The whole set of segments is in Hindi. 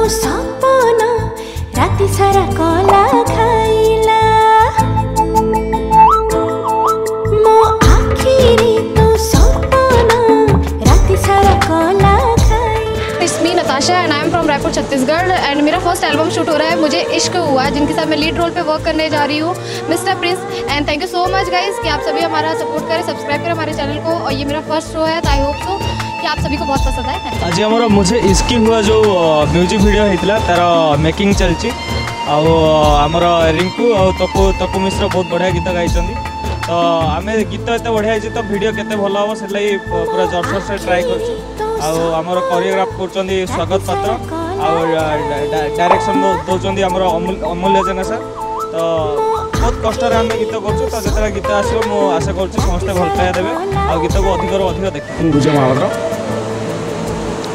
सपन राति सारा कला खाइला मो आखिरी तो सपन राति सारा कला खाइला। It's me Natasha and I am from Raipur Chhattisgarh and मेरा फर्स्ट एल्बम शूट हो रहा है मुझे इश्क हुआ, जिनके साथ मैं लीड रोल पे वर्क करने जा रही हूँ, mister Prince. And thank you so much guys कि आप सभी हमारा सपोर्ट करें, सब्सक्राइब करें हमारे चैनल को। और ये मेरा फर्स्ट शो है तो आई होप सो कि आप सभी को बहुत पसंद आए। आज हमारा मुझे इसकी हुआ जो म्यूजिक वीडियो होता तार मेकिंग चलती आमर रिंकू और तपु मिश्र बहुत बढ़िया गीत गाई तो आम गीत एत बढ़िया तो वीडियो केते भल हम से पूरा जोरसोर से ट्राए कर कोरियोग्राफ कर स्वागत पात्र डायरेक्शन दौरान आमर अमूल्य जेना सर तो बहुत कष्ट आम गीत कर तो जो गीत आसो मुझे आशा कर समस्ते भल पाया देवे आ गीत को अधिक देख विजय महापात्र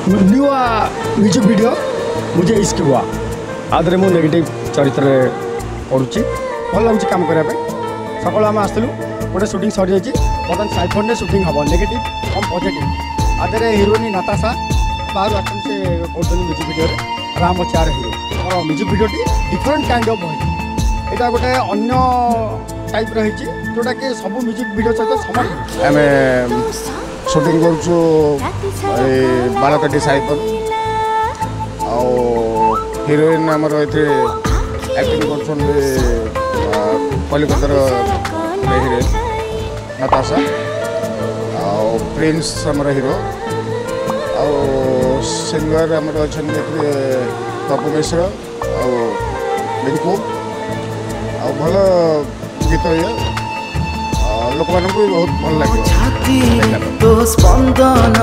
न्यू म्यूजिक वीडियो मुझे इश्क हुआ आदरे मु नेगेटिव चरित्र करुच्ची भल लगुच काम करने सकाल आम आसलु गोटे शूटिंग सरी जाइए बर्तमान साइफोन शूटिंग हम नेगेटिव कम पॉजिटिव आदरे हिरोइन नताशा बाहर आस से कर म्यूजिक वीडियो राम चार हिरो और music video different kind of यहाँ गोटे अन्य टाइप रही जोटा कि सब म्यूजिक वीडियो सहित समान आम शूटिंग कर बालकटी साइफोन हिरोइन आमर एक्टिंग कर कलिकतार हिरोइन नताशा प्रिंस आमर हिरो आ सिंगर आमर अच्छा तपु मिश्र रिंकू आ भल गीत ये लोक मान बहुत भल लगे। तो स्पंदन